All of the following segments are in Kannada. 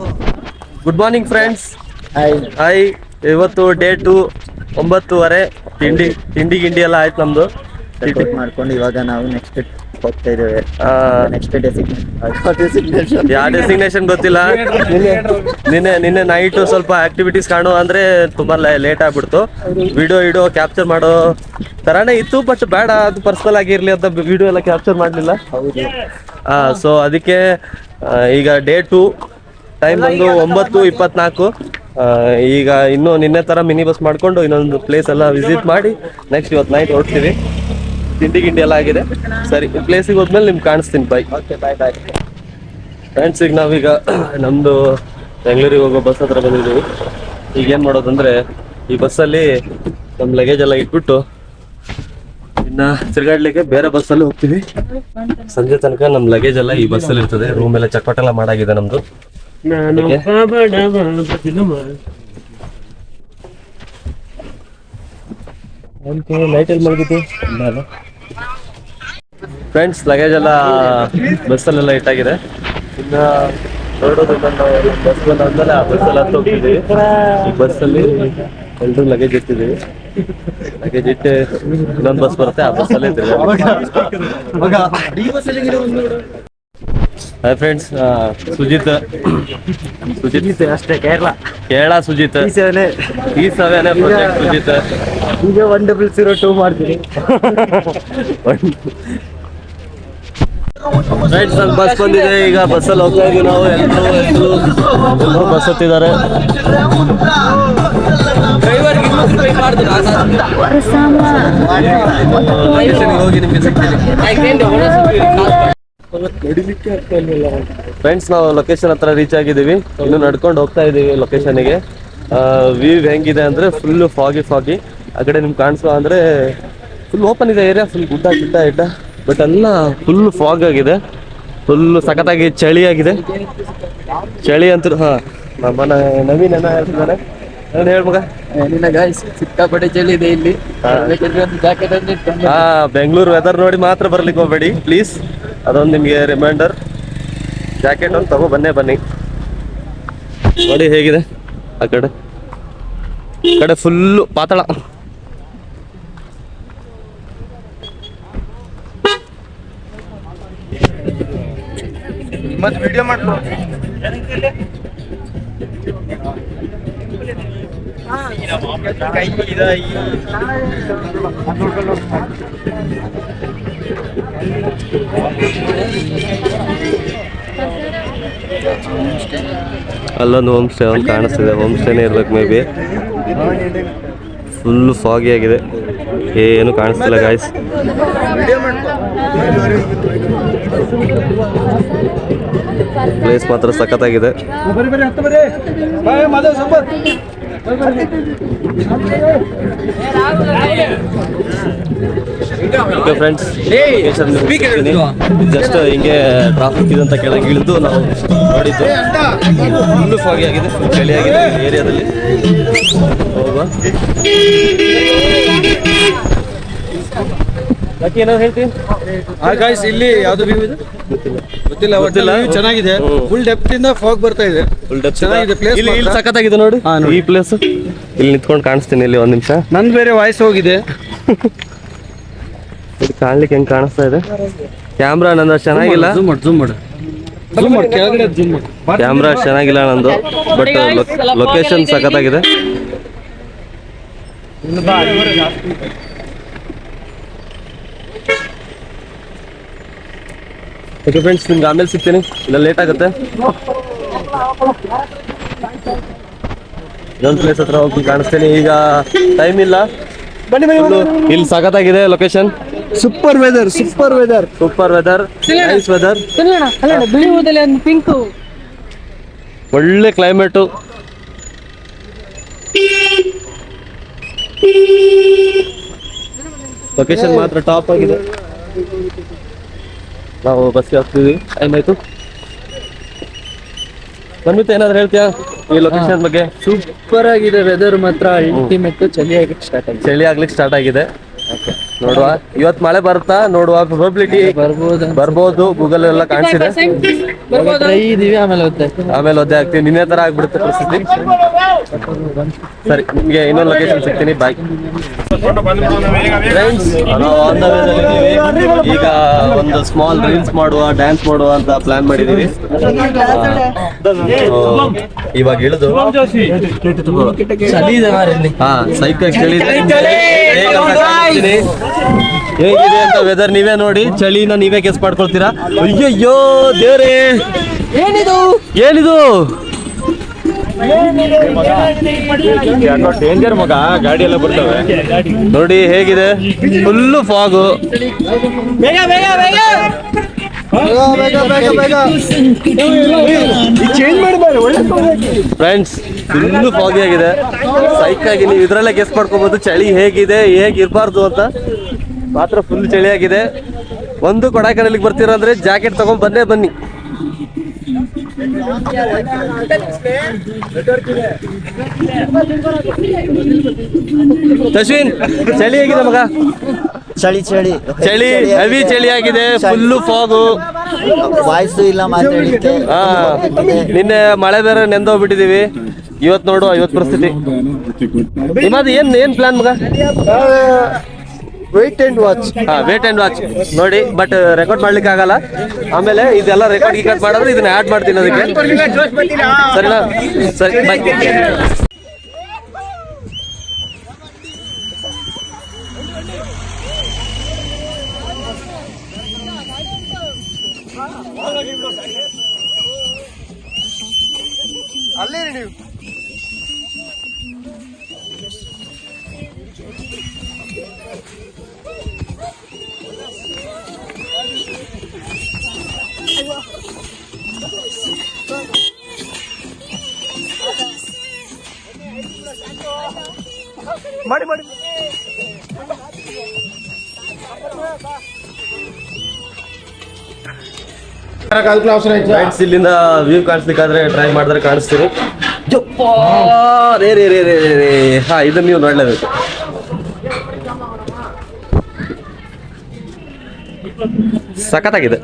Good morning friends. Hi. Hi. ಇವತ್ತು ಡೇ 2, 9:30 ತಿಂಡಿ ಗಿಂಡಿ ಎಲ್ಲ ಆಯ್ತು ನಮ್ದು. ಚೆಕ್ಔಟ್ ಮಾಡ್ಕೊಂಡು ಇವಾಗ ನಾವು ನೆಕ್ಸ್ಟ್ ಹೋಗ್ತಾ ಇದ್ದೇವೆ. ನೆಕ್ಸ್ಟ್ ಯಾವ ಡೆಸಿಗ್ನೇಷನ್ ಗೊತ್ತಿಲ್ಲ. ನಿನ್ನೆ ನೈಟ್ ಸ್ವಲ್ಪ ಆಕ್ಟಿವಿಟೀಸ್ ಕಾಣು ಅಂದ್ರೆ ತುಂಬಾ ಲೇಟ್ ಆಗ್ಬಿಡ್ತು. ವಿಡಿಯೋ ಕ್ಯಾಪ್ಚರ್ ಮಾಡೋ ತರಾನೇ ಇತ್ತು, ಬಟ್ ಬೇಡ, ಅದು ಪರ್ಸನಲ್ ಆಗಿರ್ಲಿ ಅಂತ ವಿಡಿಯೋ ಎಲ್ಲ ಕ್ಯಾಪ್ಚರ್ ಮಾಡಲಿಲ್ಲ. ಹೌದು. ಸೊ ಅದಕ್ಕೆ ಈಗ ಡೇ 2 ಟೈಮ್ ಬಂದು 9:24. ಈಗ ಇನ್ನು ನಿನ್ನೆ ತರ ಮಿನಿ ಬಸ್ ಮಾಡ್ಕೊಂಡು ಇನ್ನೊಂದು ಪ್ಲೇಸ್ ಎಲ್ಲ ವಿಸಿಟ್ ಮಾಡಿ ನೆಕ್ಸ್ಟ್ ಇವತ್ತು ನೈಟ್ ಹೊರಡ್ತೀವಿ. ತಿಂಡಿ ಗಿಂಡಿ ಎಲ್ಲ ಆಗಿದೆ. ಸರಿ, ಪ್ಲೇಸಿಗೆ ಹೋದ್ಮೇಲೆ ನಿಮ್ಗೆ ಕಾಣಿಸ್ತೀನಿ. Bye. Okay, bye bye. Friends, ಈಗ ನಾವೀಗ ನಮ್ಮದು ಬೆಂಗಳೂರಿಗೆ ಹೋಗೋ ಬಸ್ ಹತ್ರ ಬಂದಿದ್ದೀವಿ. ಈಗ ಏನು ಮಾಡೋದಂದ್ರೆ, ಈ ಬಸ್ಸಲ್ಲಿ ನಮ್ಮ ಲಗೇಜ್ ಎಲ್ಲ ಇಟ್ಬಿಟ್ಟು ಇನ್ನು ತಿರುಗಾಡ್ಲಿಕ್ಕೆ ಬೇರೆ ಬಸ್ಸಲ್ಲಿ ಹೋಗ್ತೀವಿ. ಸಂಜೆ ತನಕ ನಮ್ಮ ಲಗೇಜ್ ಎಲ್ಲ ಈ ಬಸ್ಸಲ್ಲಿ ಇರ್ತದೆ. ರೂಮ್ ಎಲ್ಲ ಚೆಕ್ಔಟ್ ಎಲ್ಲ ಮಾಡಾಗಿದೆ ನಮ್ಮದು. ಲೈಟ್ ಎಲ್ಲಿ ಮಲಗಿದ್ದು ಫ್ರೆಂಡ್ಸ್. ಲಗೇಜ್ ಎಲ್ಲ ಬಸ್ಸಲ್ಲೆಲ್ಲ ಇಟ್ಟಾಗಿದೆ. ಇನ್ನು ಹೊರಡೋದು ಬಸ್ ಬಂದಾದ್ಮೇಲೆ ಆ ಬಸ್ಸಲ್ಲಿ ಹತ್ತು ಹೋಗ್ತಿದ್ದೀವಿ. ಈ ಬಸ್ಸಲ್ಲಿ ಎಲ್ಲರೂ ಲಗೇಜ್ ಇಟ್ಟಿದ್ದೀವಿ. ಲಗೇಜ್ ಇಟ್ಟು ಇನ್ನೊಂದು ಬಸ್ ಬರುತ್ತೆ, ಆ ಬಸ್ಸಲ್ಲೇ ಹಾಯ್ ಫ್ರೆಂಡ್ಸ್. ಸುಜಿತ್ ಅಷ್ಟೇ. ಕೇರಳ ಸುಜಿತ್. ಈ 7 ಪ್ರಾಜೆಕ್ಟ್ ಸುಜಿತ್. ಈಗ 1002 ಮಾಡ್ತೀನಿ. ಫ್ರೆಂಡ್ಸ್, ಅಲ್ಲಿ ಬಸ್ ಬಂದಿದೆ. ಈಗ ಬಸ್ಸಲ್ಲಿ ಹೋಗ್ತಾ ಇದೀವಿ ನಾವು. ಎಲ್ಲರೂ ಬಸ್ ಹತ್ತಿದ್ದಾರೆ. ಹೋಗಿ ನಿಮ್ಗೆ ಫ್ರೆಂಡ್ಸ್, ನಾವು ಲೊಕೇಶನ್ ಹತ್ರ ರೀಚ್ ಆಗಿದ್ದೀವಿ. ಇನ್ನು ನಡ್ಕೊಂಡು ಹೋಗ್ತಾ ಇದೀವಿ ಲೊಕೇಶನ್ಗೆ. ವ್ಯೂ ಹೆಂಗಿದೆ ಅಂದ್ರೆ ಫುಲ್ ಫಾಗಿ. ಆ ಕಡೆ ನಿಮ್ಗೆ ಕಾಣಿಸೋ ಅಂದ್ರೆ ಫುಲ್ ಓಪನ್ ಇದೆ ಏರಿಯಾ. ಫುಲ್ ಗುಡ್ಡ. ಬಟ್ ಎಲ್ಲ ಫುಲ್ ಫಾಗ್ ಆಗಿದೆ. ಫುಲ್ ಸಖತ್ತಾಗಿ ಚಳಿ ಆಗಿದೆ. ಚಳಿ ಅಂತೂ ನಮ್ಮ ನವೀನ್ ಏನ ಹೇಳ್ತಿದ್ದಾರೆ. ನಾನು ಹೇಳ್ ಮಗ. ಸಿಕ್ಕಾಪಟ್ಟೆ ಚಳಿ ಇದೆ ಇಲ್ಲಿ. ಬೆಂಗಳೂರು ವೆದರ್ ನೋಡಿ ಮಾತ್ರ ಬರ್ಲಿಕ್ಕೆ ಹೋಗ್ಬೇಡಿ ಪ್ಲೀಸ್. ಅದೊಂದು ನಿಮಗೆ ರಿಮೈಂಡರ್. ಜಾಕೆಟ್ ಒಂದು ಬನ್ನಿ. ನೋಡಿ ಹೇಗಿದೆ ಆ ಕಡೆ ಫುಲ್ಲು ಪಾತಾಳ. ಮತ್ತೆ ವಿಡಿಯೋ ಮಾಡ್ಕೊ. ಅಲ್ಲೊಂದು ಹೋಮ್ ಸ್ಟೇ ಒಂದು ಕಾಣಿಸ್ತಿದೆ. ಹೋಮ್ ಸ್ಟೇನೇ ಇರ್ಬೇಕು ಮೇ ಬಿ. ಫುಲ್ ಫಾಗಿ ಆಗಿದೆ, ಏನು ಕಾಣಿಸ್ತಿಲ್ಲ ಗಾಯ್ಸ್. ಪ್ಲೇಸ್ ಮಾತ್ರ ಸಖತ್ತಾಗಿದೆ. ಓಕೆ ಫ್ರೆಂಡ್ಸ್, ಜಸ್ಟ್ ಹಿಂಗೆ ಟ್ರಾಫಿಕ್ ಇದೆ ಅಂತ ಕೆಳಗೆ ಇಳಿದು ನಾವು ನೋಡಿದ್ದು. ಫುಲ್ ಫಾಗಿ ಆಗಿದೆ, ಚಳಿಯಾಗಿದೆ ಏರಿಯಾದಲ್ಲಿ. ಹೋಗುವ. ಬಾಕಿ ಏನೋ ಹೇಳ್ತೀನಿ. ಗಾಯ್ಸ್, ಇಲ್ಲಿ ಯಾವ್ದು ವ್ಯೂ ಇದೆ ಗೊತ್ತಿಲ್ಲ. ಚೆನ್ನಾಗಿದೆ. ಫುಲ್ ಡೆಪ್ತ್ ಇಂದ ಫಾಗ್ ಬರ್ತಾ ಇದೆ. ಫುಲ್ ಡೆಪ್ತ್ ಚೆನ್ನಾಗಿದೆ ಪ್ಲೇಸ್. ಇಲ್ಲಿ ಸಖತ್ತಾಗಿದೆ ನೋಡಿ ಈ ಪ್ಲೇಸ್. ಇಲ್ಲಿ ನಿಂತ್ಕೊಂಡು ಕಾಣಿಸ್ತೀನಿ. ಇಲ್ಲಿ ಒಂದ್ ನಿಮಿಷ. ನಂದು ಬೇರೆ ವಾಯ್ಸ್ ಹೋಗಿದೆ. ಇದು ಕಾಣ್ಲಿಕ್ಕೆ ಹೆಂಗ್ ಕಾಣಿಸ್ತಾ ಇದೆ. ಕ್ಯಾಮ್ರಾ ನಂದು ಚೆನ್ನಾಗಿಲ್ಲ. ಕ್ಯಾಮ್ರಾ ಚೆನ್ನಾಗಿಲ್ಲ ನಂದು, ಬಟ್ ಲೊಕೇಶನ್ ಸಖತ್ತಾಗಿದೆ. ಓಕೆ ಫ್ರೆಂಡ್ಸ್, ನಿಮ್ಗೆ ಆಮೇಲೆ ಸಿಗ್ತೀನಿ. ಇಲ್ಲ ಲೇಟ್ ಆಗುತ್ತೆ. ಇನ್ನೊಂದು ಪ್ಲೇಸ್ ಹತ್ರ ಹೋಗಿ ಕಾಣಿಸ್ತೀನಿ. ಈಗ ಟೈಮ್ ಇಲ್ಲ. ಬನ್ನಿ. ಇಲ್ಲಿ ಸಖತ್ತಾಗಿದೆ location. Super weather. Nice weather. Pink ಒಳ್ಳೆ ಕ್ಲೈಮೇಟು. ಲೊಕೇಶನ್ ಮಾತ್ರ ಟಾಪ್ ಆಗಿದೆ. ನಾವು ಬಸ್ಗೆ ಹೋಗ್ತಿದ್ವಿ, ಟೈಮ್ ಆಯ್ತು. ಮನ್ವಿತ ಏನಾದ್ರು ಹೇಳ್ತೀಯಾ ಈ ಲೊಕೇಶನ್ ಬಗ್ಗೆ? ಸೂಪರ್ ಆಗಿದೆ ವೆದರ್ ಮಾತ್ರ. ಅಲ್ಟಿಮೇಟ್. ಚಳಿ ಆಗ್ಲಿಕ್ಕೆ ಸ್ಟಾರ್ಟ್ ಆಗಿದೆ. ಓಕೆ. ನೋಡುವ ಇವತ್ತು ಮಳೆ ಬರುತ್ತಾ ನೋಡುವ, ಪ್ರೊಬಬಿಲಿಟಿ ಬರ್ಬೋದು. ಗೂಗಲ್ ಎಲ್ಲ ಕಾಣಿಸಿದೆ. ಇದೀವಿ ಆಮೇಲೆ ಆಮೇಲೆ ಒದ್ದೆ ಆಗ್ತೀವಿ. ನಿನ್ನೆ ತರ ಆಗ್ಬಿಡುತ್ತೆ ಪರಿಸ್ಥಿತಿ. ಸರಿ, ನಿಮ್ಗೆ ಇನ್ನೊಂದು ಲೊಕೇಶನ್ ಸಿಗ್ತೀನಿ. ಬಾಯ್ ಫ್ರೆಂಡ್ಸ್, ಈಗ ಒಂದು ಸ್ಮಾಲ್ ರೀಲ್ಸ್ ಮಾಡುವ, ಡ್ಯಾನ್ಸ್ ಮಾಡುವ ಅಂತ ಪ್ಲಾನ್ ಮಾಡಿದೀವಿ. ಇವಾಗ ಇಳಿದು ಸೈಕಲ್ ಹೇಗಿದೆ ಅಂತ ವೆದರ್ ನೀವೇ ನೋಡಿ. ಚಳಿನ ನೀವೇ ಗೆಸ್ ಮಾಡ್ಕೊಳ್ತೀರಾ. ಅಯ್ಯಯ್ಯೋ ದೇವ್ರೇ, ಏನಿದು ಡೇಂಜರ್ ಮಗ, ಗಾಡಿ ಎಲ್ಲ ಬರ್ತವೆ ನೋಡಿ ಹೇಗಿದೆ. Full fog. ಫ್ರೆಂಡ್ಸ್, ಫುಲ್ಲು ಫಾಗಿ ಆಗಿದೆ. ಸೈಕಾಗಿ ನೀವು ಇದ್ರಲ್ಲೇ ಗೆಸ್ ಮಾಡ್ಕೋಬಹುದು ಚಳಿ ಹೇಗಿದೆ, ಹೇಗಿರ್ಬಾರ್ದು ಅಂತ. ಮಾತ್ರ ಫುಲ್ ಚಳಿ ಆಗಿದೆ. ಒಂದು ಕೊಡೈಕೆನಾಲಿಗೆ ಬರ್ತೀರಾ ಅಂದ್ರೆ ಜಾಕೆಟ್ ತಗೊಂಡ್ ಬಂದೇ ಬನ್ನಿ. ತಶ್ವಿನ್, ಚಳಿ ಹೇಗಿದೆ ಮಗ? ಚಳಿ ಚಳಿ ಚಳಿ, ಹೆವಿ ಚಳಿ ಆಗಿದೆ. Full fog. ವಾಯ್ಸು ಇಲ್ಲ ಮಾತಾಡಲಿಕ್ಕೆ. ನಿನ್ನೆ ಮಳೆ ಬೇರೆ ನೆಂದೋಗ್ಬಿಟ್ಟಿದೀವಿ. ಇವತ್ತು ನೋಡುವ, ಇವತ್ತು ಪರಿಸ್ಥಿತಿ. ನಿಮ್ಮದು ಏನ್ ಪ್ಲಾನ್ ಮಗ? Wait and watch. Wait and watch ನೋಡಿ. ಬಟ್ ರೆಕಾರ್ಡ್ ಮಾಡ್ಲಿಕ್ಕೆ ಆಗಲ್ಲ. ಆಮೇಲೆ ಇದೆಲ್ಲ ರೆಕಾರ್ಡ್ ಮಾಡಿದ್ರೆ ಇದನ್ನ ಆಡ್ ಮಾಡ್ತೀನಿ ಅದಕ್ಕೆ. ಸರಿನಾ? ಸರಿ, ಬಾಯ್. ಅಲ್ಲೇ ನೀವು ಮಾಡಿ ಫ್ರೆಂಡ್ಸ್, ಇಲ್ಲಿಂದ ವ್ಯೂ ಕಾಣಿಸ್ಲಿಕ್ಕಾದ್ರೆ ಟ್ರೈ ಮಾಡಿದ್ರೆ ಕಾಣಿಸ್ತೀರಿ. ರೇ ರೇ ರೇ ರೇ ರೇ ಇದನ್ನ ನೀವು ನೋಡ್ಲೇಬೇಕು. ಸಖತ್ತಾಗಿದೆ.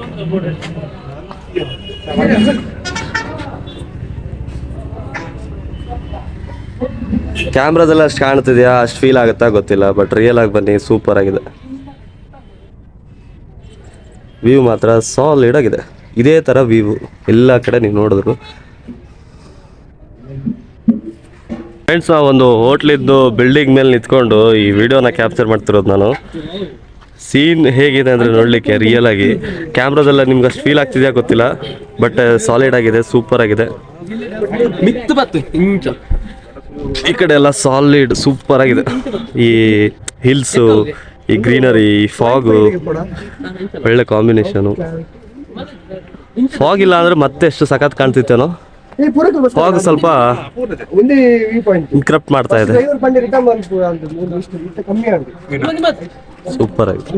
ಕ್ಯಾಮ್ರಾದೆಲ್ಲ ಅಷ್ಟು ಕಾಣ್ತಿದ್ಯಾ, ಅಷ್ಟು ಫೀಲ್ ಆಗುತ್ತಾ ಗೊತ್ತಿಲ್ಲ. ಬಟ್ ರಿಯಲ್ ಆಗಿ ಬನ್ನಿ, ಸೂಪರ್ ಆಗಿದೆ. ವ್ಯೂ ಮಾತ್ರ ಸಾಲಿಡ್ ಆಗಿದೆ. ಇದೇ ಥರ ವ್ಯೂ ಎಲ್ಲ ಕಡೆ ನೀವು ನೋಡಿದ್ರು. ಫ್ರೆಂಡ್ಸ್, ನಾವು ಒಂದು ಹೋಟ್ಲಿದ್ದು ಬಿಲ್ಡಿಂಗ್ ಮೇಲೆ ನಿಂತ್ಕೊಂಡು ಈ ವಿಡಿಯೋನ ಕ್ಯಾಪ್ಚರ್ ಮಾಡ್ತಿರೋದು ನಾನು. ಸೀನ್ ಹೇಗಿದೆ ಅಂದರೆ ನೋಡಲಿಕ್ಕೆ ರಿಯಲ್ ಆಗಿ. ಕ್ಯಾಮ್ರಾದೆಲ್ಲ ನಿಮ್ಗೆ ಅಷ್ಟು ಫೀಲ್ ಆಗ್ತಿದೆಯಾ ಗೊತ್ತಿಲ್ಲ. ಬಟ್ ಸಾಲಿಡ್ ಆಗಿದೆ, ಸೂಪರ್ ಆಗಿದೆ. ಈ ಕಡೆ ಎಲ್ಲ ಸಾಲಿಡ್ ಸೂಪರ್ ಆಗಿದೆ. ಈ ಹಿಲ್ಸು, ಈ ಗ್ರೀನರಿ, ಈ ಫಾಗು, ಒಳ್ಳೆ ಕಾಂಬಿನೇಷನು. ಫಾಗ್ ಇಲ್ಲ ಅಂದ್ರೆ ಮತ್ತೆ ಎಷ್ಟು ಸಖತ್ ಕಾಣ್ತಿತ್ತೇನೋ. ಫಾಗ್ ಸ್ವಲ್ಪ ಇನ್ಕ್ರಪ್ಟ್ ಮಾಡ್ತಾ ಇದೆ. ಸೂಪರ್ ಆಗಿದೆ.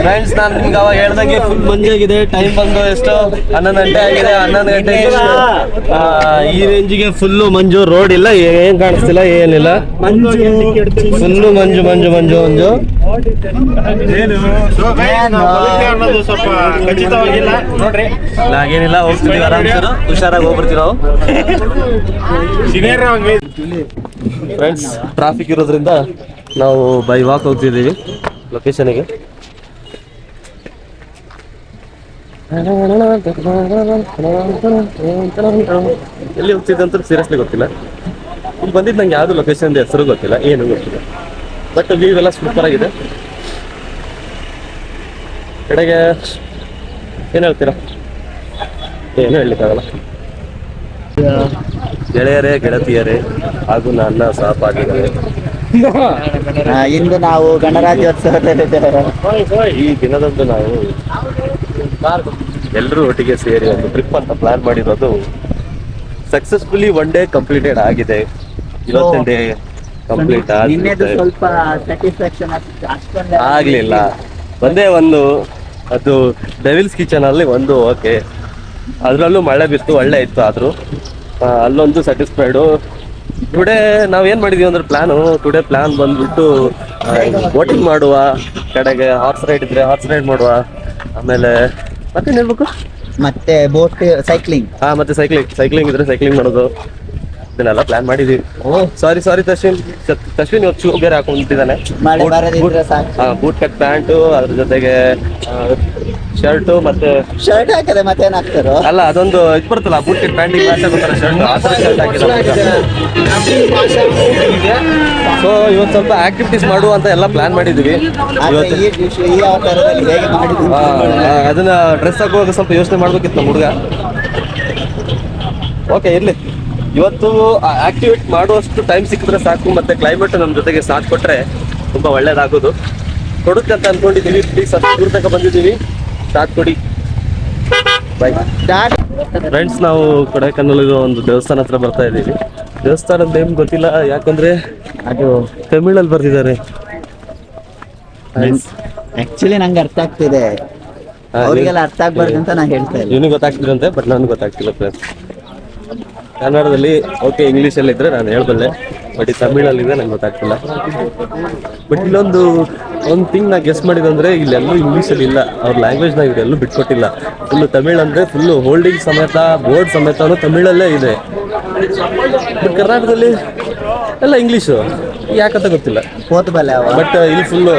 ಫ್ರೆಂಡ್ಸ್, ನಾನು ನಿಮ್ಗೆ ಅವಾಗ ಹೇಳ್ದಂಗೆ ಫುಲ್ ಮಂಜಾಗಿದೆ. ಟೈಮ್ ಬಂದು ಎಷ್ಟು 11 ಗಂಟೆ ಆಗಿದೆ. 11 ಗಂಟೆಗೆ ಈ ರೇಂಜಿಗೆ ಫುಲ್ಲು ಮಂಜು. ರೋಡ್ ಇಲ್ಲ, ಏನ್ ಕಾಣಿಸ್ತಿಲ್ಲ, ಏನಿಲ್ಲ. ಫುಲ್ಲು ಮಂಜು ಮಂಜು ಮಂಜು ಮಂಜು. ಹಾಗೇನಿಲ್ಲ, ಹೋಗ್ತೀವಿ ಆರಾಮ್ಸರು. ಹುಷಾರಾಗಿ ಹೋಗ್ಬಿಡ್ತೀವಿ ನಾವು. ಫ್ರೆಂಡ್ಸ್, ಟ್ರಾಫಿಕ್ ಇರೋದ್ರಿಂದ ನಾವು ಬೈ ವಾಕ್ ಹೋಗ್ತಿದ್ದೀವಿ ಲೊಕೇಶನ್ಗೆ. ಎಲ್ಲಿ ಹೋಗ್ತಿದ್ದೆ ಅಂತ ಸೀರಿಯಸ್ಲಿ ಗೊತ್ತಿಲ್ಲ. ಇಲ್ಲಿ ಬಂದಿದ್ದು ನಂಗೆ ಯಾವುದು ಲೊಕೇಶನ್ ಹೆಸರು ಗೊತ್ತಿಲ್ಲ, ಏನು ಗೊತ್ತಿಲ್ಲ. ಬಟ್ ವ್ಯೂ ಎಲ್ಲ ಸೂಪರ್ ಆಗಿದೆ. ಕಡೆಗೆ ಏನು ಹೇಳ್ತೀರಾ? ಏನು ಹೇಳಲಿಕ್ಕಾಗಲ್ಲ. ಗೆಳೆಯರೇ, ಗೆಳತಿಯರೇ ಹಾಗೂ ನನ್ನ ಸಹಪಾಠಿಗಳೇ, ಇಂದು ನಾವು ಗಣರಾಜ್ಯೋತ್ಸವದಲ್ಲಿದ್ದೇವೆ. ಈ ದಿನದಂದು ನಾವು ಎಲ್ಲರೂ ಒಟ್ಟಿಗೆ ಸೇರಿ ಒಂದು ಟ್ರಿಪ್ ಅಂತ ಪ್ಲಾನ್ ಮಾಡಿರೋದು ಸಕ್ಸಸ್ಫುಲಿ 1 ಡೇ ಕಂಪ್ಲೀಟೆಡ್ ಆಗಿದೆ. ಇವತ್ತಿನ ಡೇ ಕಂಪ್ಲೀಟ್ ಆಗಿದೆ. ಸ್ವಲ್ಪ ಸ್ಯಾಟಿಸ್ಫ್ಯಾಕ್ಷನ್ ಆಗ್ಲಿಲ್ಲ. ಒಂದೇ ಒಂದು, ಅದು ಡೆವಿಲ್ಸ್ ಕಿಚನ್ ಅಲ್ಲಿ ಒಂದು ಓಕೆ. ಅದರಲ್ಲೂ ಮಳೆ ಬಿತ್ತು, ಒಳ್ಳೆ ಇತ್ತು. ಆದ್ರೂ ಅಲ್ಲೊಂದು ಸ್ಯಾಟಿಸ್ಫೈಡು. ಟುಡೇ ನಾವ್ ಏನ್ ಮಾಡಿದೀವಿ ಅಂದ್ರೆ ಟುಡೇ ಪ್ಲಾನ್ ಬಂದ್ಬಿಟ್ಟು ಬೋಟಿಂಗ್ ಮಾಡುವ ಕಡೆಗೆ ಹಾರ್ಸ್ ರೈಡ್ ಇದ್ರೆ ಹಾರ್ಸ್ ರೈಡ್ ಮಾಡುವ, ಆಮೇಲೆ ಮತ್ತೆ ಹೇಳ್ಬೇಕು ಮತ್ತೆ ಬೋಟ್ ಸೈಕ್ಲಿಂಗ್. ಮತ್ತೆ ಸೈಕ್ಲಿಂಗ್ ಇದ್ರೆ ಸೈಕ್ಲಿಂಗ್ ಮಾಡೋದು, ಇದನ್ನೆಲ್ಲ ಪ್ಲಾನ್ ಮಾಡಿದೀವಿ. ಸಾರಿ ತಶ್ವಿನ್ ಇವತ್ತು ಶೂ ಬೇರೆ ಹಾಕೊಂಡಿದ್ದಾನೆ, ಮಳೆ ಬರದಿದ್ರೆ ಸಾಕು. ಬೂಟ್ ಕಟ್ ಪ್ಯಾಂಟು, ಅದ್ರ ಜೊತೆಗೆ ಶರ್ಟು, ಮತ್ತೆ ಶರ್ಟ್ ಹಾಕದೆ ಮತ್ತೇನ್ ಹಾಕ್ತಾರೋ ಅಲ್ಲ ಅದೊಂದು ಇದು ಬರ್ತಲ್ಲ ಬೂಟ್ ಕಟ್ ಪ್ಯಾಂಟಿಗೆ ಮ್ಯಾಚ್ ಆಗುತ್ತಲ್ಲ ಶರ್ಟ್, ಆ ಥರ ಶರ್ಟ್ ಹಾಕಿಲ್ಲ. ಸೊ ಇವತ್ತು ಸ್ವಲ್ಪ ಆಕ್ಟಿವಿಟೀಸ್ ಮಾಡುವ ಅಂತ ಎಲ್ಲ ಪ್ಲಾನ್ ಮಾಡಿದೀವಿ. ಇವತ್ತು ಈ ಅವತಾರದಲ್ಲಿ ಹೇಗೆ ಮಾಡಿದ್ವಿ? ಅದನ್ನ ಡ್ರೆಸ್ ಹಾಕುವಾಗ ಸ್ವಲ್ಪ ಯೋಚನೆ ಮಾಡ್ಬೇಕಿತ್ತು ನಮ್ಮ ಹುಡುಗ. ಓಕೆ ಇರ್ಲಿ, ಇವತ್ತು ಆಕ್ಟಿವೇಟ್ ಮಾಡುವಷ್ಟು ಟೈಮ್ ಸಿಕ್ಕಿದ್ರೆ ಸಾಕು, ಮತ್ತೆ ಕ್ಲೈಮೇಟ್ ನಮ್ಮ ಜೊತೆಗೆ ಸಾಥ್ ಕೊಟ್ರೆ ತುಂಬಾ ಒಳ್ಳೇದಾಗೋದು. ಕೊಡುತ್ತೆ ಅಂತ ಅನ್ಕೊಂಡಿದ್ದೀವಿ. ಪ್ಲೀಸ್ ಅಷ್ಟು ದೂರ ತನಕ ಬಂದಿದ್ದೀವಿ, ಸಾಥ್ ಕೊಡಿ. Bye friends. ನಾವು ಕೊಡೈಕನ್ನಲ್ಲಿರೋ ಒಂದು ದೇವಸ್ಥಾನ ಹತ್ರ ಬರ್ತಾ ಇದ್ದೀವಿ. ದೇವಸ್ಥಾನದ ನೇಮ್ ಗೊತ್ತಿಲ್ಲ, ಯಾಕಂದ್ರೆ ಅದು ತಮಿಳಲ್ಲಿ ಬರ್ತಿದ್ದಾರೆ. ಆಕ್ಚುಲಿ ನಂಗೆ ಅರ್ಥ ಆಗ್ತಿದೆ, ಅವ್ರಿಗೆಲ್ಲ ಅರ್ಥ ಆಗ್ಬಾರ್ದು ಅಂತ ನಾನು ಹೇಳ್ತಾ ಇಲ್ಲ. ಇವನಿಗೆ ಗೊತ್ತಾಗ್ತಿರಂತೆ, ಬಟ್ ನನಗೆ ಗೊತ್ತಾಗ್ತಿಲ್ಲ ಫ್ರೆಂಡ್ಸ್. ಕನ್ನಡದಲ್ಲಿ ಓಕೆ, ಇಂಗ್ಲೀಷಲ್ಲಿ ಇದ್ರೆ ನಾನು ಹೇಳ್ಬಲ್ಲೆ, ಬಟ್ ಈ ತಮಿಳಲ್ಲಿದೆ ನಂಗೆ ಗೊತ್ತಾಗ್ತಿಲ್ಲ. ಬಟ್ ಇಲ್ಲೊಂದು ಥಿಂಗ್ ನಾ ಗೆಸ್ ಮಾಡಿದಂದ್ರೆ ಇಲ್ಲೆಲ್ಲೂ ಇಂಗ್ಲೀಷಲ್ಲಿ ಇಲ್ಲ, ಅವ್ರ ಲ್ಯಾಂಗ್ವೇಜ್ನ ಇವರೆಲ್ಲೂ ಬಿಟ್ಕೊಟ್ಟಿಲ್ಲ. ಫುಲ್ಲು ತಮಿಳ್ ಅಂದರೆ ಫುಲ್ಲು ಹೋಲ್ಡಿಂಗ್ ಸಮೇತ ಬೋರ್ಡ್ ಸಮೇತ ತಮಿಳಲ್ಲೇ ಇದೆ. ಬಟ್ ಕರ್ನಾಟಕದಲ್ಲಿ ಎಲ್ಲ ಇಂಗ್ಲೀಷು, ಯಾಕಂತ ಗೊತ್ತಿಲ್ಲ. ಓದ್ಬಲ್ಲ ಬಟ್ ಇಲ್ಲಿ ಫುಲ್ಲು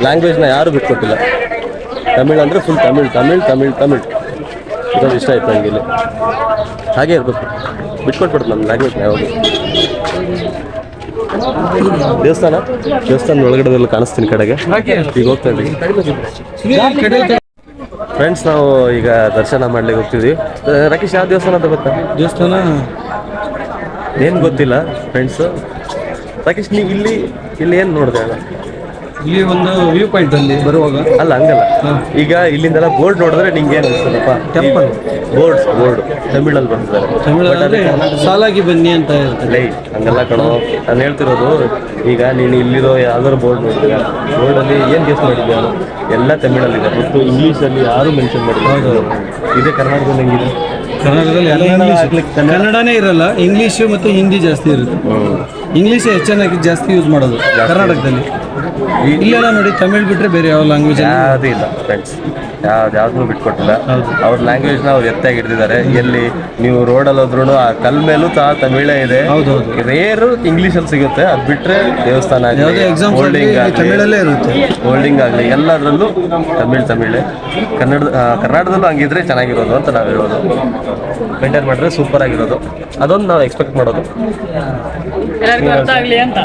ಲ್ಯಾಂಗ್ವೇಜ್ನ ಯಾರು ಬಿಟ್ಕೊಟ್ಟಿಲ್ಲ. ತಮಿಳ್ ಅಂದರೆ ಫುಲ್ ತಮಿಳ್. ಇದೊಂದು ಇಷ್ಟ ಆಯ್ತು ನನಗೆ. ಇಲ್ಲಿ ಹಾಗೆ ಇರ್ಬೇಕು, ಬಿಟ್ಕೊಟ್ಬಿಡ್ತು ನಮ್ಮ ಲ್ಯಾಂಗ್ವೇಜ್ನ ಯಾವಾಗ. ದೇವಸ್ಥಾನ ಒಳಗಡೆದೆಲ್ಲ ಕಾಣಿಸ್ತೀನಿ ಕಡೆಗೆ ಈಗ ಹೋಗ್ತಾ ಇದ್ದೀವಿ ಫ್ರೆಂಡ್ಸ್. ನಾವು ಈಗ ದರ್ಶನ ಮಾಡ್ಲಿಕ್ಕೆ ಹೋಗ್ತಿದ್ವಿ. ರಾಕೇಶ್, ಯಾವ ದೇವಸ್ಥಾನ ಅಂತ ಗೊತ್ತಾ? ದೇವಸ್ಥಾನ ಏನು ಗೊತ್ತಿಲ್ಲ ಫ್ರೆಂಡ್ಸ್. ರಾಕೇಶ್, ನೀವು ಇಲ್ಲಿ ಏನು ನೋಡಿದೆ? ಇಲ್ಲಿ ಒಂದು ವ್ಯೂ ಪಾಯಿಂಟ್ ಅಲ್ಲಿ ಬರುವಾಗ ಅಲ್ಲ ಹಂಗಲ್ಲ, ಈಗ ಇಲ್ಲಿಂದೆಲ್ಲ ಬೋರ್ಡ್ ನೋಡಿದ್ರೆ ನಿಂಗೆ ಏನು ಅನ್ಸ್ತದಪ್ಪ? ಟೆಂಪಲ್ ಬೋರ್ಡ್ ತಮಿಳಲ್ಲಿ ಬರ್ತಿದ್ದಾರೆ. ತಮಿಳಲ್ಲಿ ಸಾಲಾಗಿ ಬನ್ನಿ ಅಂತ ಹೇಳ್ತಾರೆ. ಹಂಗೆಲ್ಲ ಕಣೋ, ನಾನು ಹೇಳ್ತಿರೋದು ಈಗ ನೀನು ಇಲ್ಲಿರೋ ಯಾವ್ದಾದ್ರು ಬೋರ್ಡ್ ನೋಡಿದ್ಯಾ? ಬೋರ್ಡಲ್ಲಿ ಏನು ಗೆಸ್ ಮಾಡಿದ್ಯಾ? ಎಲ್ಲ ತಮಿಳಲ್ಲಿದೆ, ಮತ್ತು ಇಂಗ್ಲೀಷಲ್ಲಿ ಯಾರು ಮೆನ್ಷನ್ ಮಾಡಿಲ್ಲ. ಇದೇ ಕರ್ನಾಟಕದಲ್ಲಿ ಹೆಂಗಿದೆ? ಕನ್ನಡದಲ್ಲಿ ಎಲ್ಲ ಇಂಗ್ಲೀಷ್, ಕನ್ನಡನೇ ಇರಲ್ಲ, ಇಂಗ್ಲೀಷು ಮತ್ತು ಹಿಂದಿ ಜಾಸ್ತಿ ಇರುತ್ತೆ. ಇಂಗ್ಲೀಷೇ ಹೆಚ್ಚಾಗಿ ಜಾಸ್ತಿ ಯೂಸ್ ಮಾಡೋದು ಕರ್ನಾಟಕದಲ್ಲಿ. ಇಲ್ಲೆಲ್ಲ ನೋಡಿ ತಮಿಳ್ ಬಿಟ್ರೆ ಬೇರೆ ಯಾವ ಲ್ಯಾಂಗ್ವೇಜ್ ಯಾವುದೂ ಇಲ್ಲ ಫ್ರೆಂಡ್ಸ್, ಯಾವ್ದನ್ನೂ ಬಿಟ್ಕೊಟ್ಟಿಲ್ಲ. ಅವ್ರ ಲ್ಯಾಂಗ್ವೇಜ್ನ ಅವ್ರು ಎತ್ತಾಗಿ ಹಿಡಿದಿದ್ದಾರೆ. ಎಲ್ಲಿ ನೀವು ರೋಡಲ್ಲಿ ಹೋದ್ರೂ ಆ ಕಲ್ ಮೇಲೂ ತಮಿಳೇ ಇದೆ. ರೇರು ಇಂಗ್ಲೀಷಲ್ಲಿ ಸಿಗುತ್ತೆ, ಅದು ಬಿಟ್ರೆ ದೇವಸ್ಥಾನ ಆಗಲಿ, ತಮಿಳಲ್ಲೇ ಇರುತ್ತೆ. ಹೋಲ್ಡಿಂಗ್ ಆಗಲಿ, ಎಲ್ಲದರಲ್ಲೂ ತಮಿಳೇ. ಕರ್ನಾಟಕದಲ್ಲೂ ಹಂಗಿದ್ರೆ ಚೆನ್ನಾಗಿರೋದು ಅಂತ ನಾವು ಹೇಳೋದು. ಮೇಂಟೈನ್ ಮಾಡಿದ್ರೆ ಸೂಪರ್ ಆಗಿರೋದು, ಅದೊಂದು ನಾವು ಎಕ್ಸ್ಪೆಕ್ಟ್ ಮಾಡೋದು. ಅರ್ಥ ಆಗ್ಲಿ ಅಂತ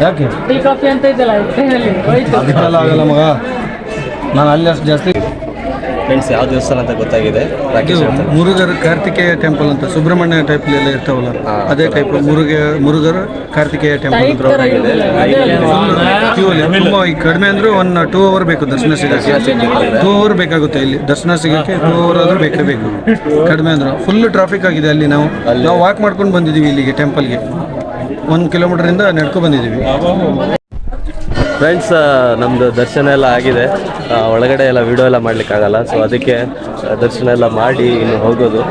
ಯಾಕೆ ಟೀ ಕಾಫಿ ಅಂತ ಇದ್ದಲ್ಲ ಆಗಲ್ಲ ಮಗ, ನಾನು ಅಲ್ಲಿ ಅಷ್ಟು ಜಾಸ್ತಿ. ಫ್ರೆಂಡ್ಸ್, ಯಾವ ದೇವಸ್ಥಾನ ಅಂತ ಗೊತ್ತಾಗಿದೆ? ಮುರುಗರ ಕಾರ್ತಿಕೇಯ ಟೆಂಪಲ್ ಅಂತ, ಸುಬ್ರಹ್ಮಣ್ಯ ಟೈಪ್ ಎಲ್ಲ ಇರ್ತಾವಲ್ಲ, ಅದೇ ಟೈಪ್ ಮುರುಗರ ಕಾರ್ತಿಕೇಯ ಟೆಂಪಲ್. ತುಂಬಾ ಕಡಿಮೆ ಅಂದ್ರೆ 1-2 ಅವರ್ ಬೇಕು ದರ್ಶನ ಸಿಗಕ್ಕೆ. 2 ಅವರ್ ಬೇಕಾಗುತ್ತೆ ಇಲ್ಲಿ ದರ್ಶನ ಸಿಗಕ್ಕೆ. 2 ಅವರ್ ಆದ್ರೂ ಬೇಕೇ ಬೇಕು ಕಡಿಮೆ ಅಂದ್ರೆ. ಫುಲ್ ಟ್ರಾಫಿಕ್ ಆಗಿದೆ ಅಲ್ಲಿ. ನಾವು ವಾಕ್ ಮಾಡ್ಕೊಂಡು ಬಂದಿದ್ದೀವಿ ಇಲ್ಲಿಗೆ ಟೆಂಪಲ್ಗೆ. 1 ಕಿಲೋಮೀಟರಿಂದ ನಡ್ಕೊ ಬಂದಿದ್ದೀವಿ. ಫ್ರೆಂಡ್ಸ್, ನಮ್ಮದು ದರ್ಶನ ಎಲ್ಲ ಆಗಿದೆ. ಒಳಗಡೆ ಎಲ್ಲ ವಿಡಿಯೋ ಎಲ್ಲ ಮಾಡ್ಲಿಕ್ಕಾಗಲ್ಲ, ಸೊ ಅದಕ್ಕೆ ದರ್ಶನ ಎಲ್ಲ ಮಾಡಿ ಇನ್ನು ಹೋಗೋದು.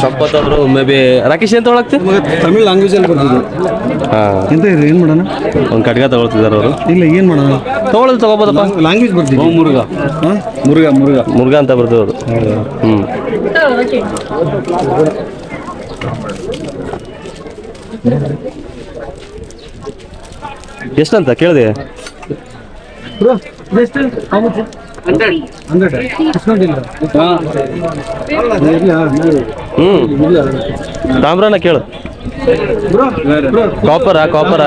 ಸಂಪತ್ತಾದ್ರು ಮೇ ಬಿ ರಾಕೇಶ್ ಅಂತ ಒಳಗ್ತಿ ತಮಿಳ್ ಲ್ಯಾಂಗ್ವೇಜಲ್ಲಿ ಬರ್ತಿದ್ದು. ಎಂತ ಇರ್ರಿ, ಏನು ಮಾಡೋಣ? ಒಂದು ಕಡ್ಗ ತಗೊಳ್ತಿದ್ದಾರೆ ಅವರು. ಇಲ್ಲ, ಏನು ಮಾಡೋಣ? ತಗೊಬೋದಪ್ಪ, ಲ್ಯಾಂಗ್ವೇಜ್ ಬರ್ತಿದ್ದು. ಮುರುಘಾ ಅಂತ ಬರ್ತೀವಿ ಅವರು. ಎಷ್ಟಂತ ಕೇಳಿದೆ? ತಾಮ್ರನ ಕೇಳು. ಕಾಪರ ಕಾಪರ್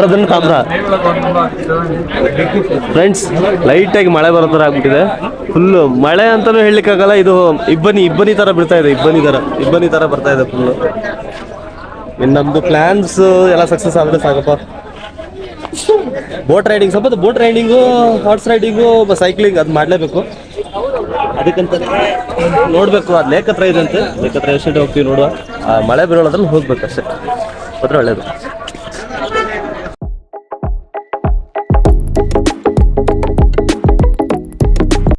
ಅದನ್ನು ತಾಮ್ರ. ಫ್ರೆಂಡ್ಸ್, ಲೈಟಾಗಿ ಮಳೆ ಬರೋ ಥರ ಆಗ್ಬಿಟ್ಟಿದೆ. ಫುಲ್ಲು ಮಳೆ ಅಂತಲೂ ಹೇಳಲಿಕ್ಕಾಗಲ್ಲ. ಇದು ಇಬ್ಬನಿ ಥರ ಬಿಡ್ತಾ ಇದೆ. ಇಬ್ಬನಿ ಥರ ಬರ್ತಾ ಇದೆ ಫುಲ್ಲು. ಇನ್ನು ನಮ್ಮದು ಪ್ಲ್ಯಾನ್ಸ್ ಎಲ್ಲ ಸಕ್ಸಸ್ ಆದರೆ ಸಾಕಪ್ಪ. ಬೋಟ್ ರೈಡಿಂಗ್ ಸ್ವಲ್ಪ boat riding horse riding cycling ಅದು ಮಾಡಲೇಬೇಕು. ಅದಕ್ಕಂತ ನೋಡಬೇಕು, ಅದು ಲೇಕ್ ಹತ್ರ ಇದೆ ಅಂತೆ, ಲೇಕ್ ಹತ್ರ ಎಷ್ಟು ಹೋಗ್ತೀವಿ ನೋಡುವ. ಮಳೆ ಬರೋದ್ರಲ್ಲಿ ಹೋಗ್ಬೇಕು ಅಷ್ಟೇ, ಹೋದ್ರೆ ಒಳ್ಳೇದು.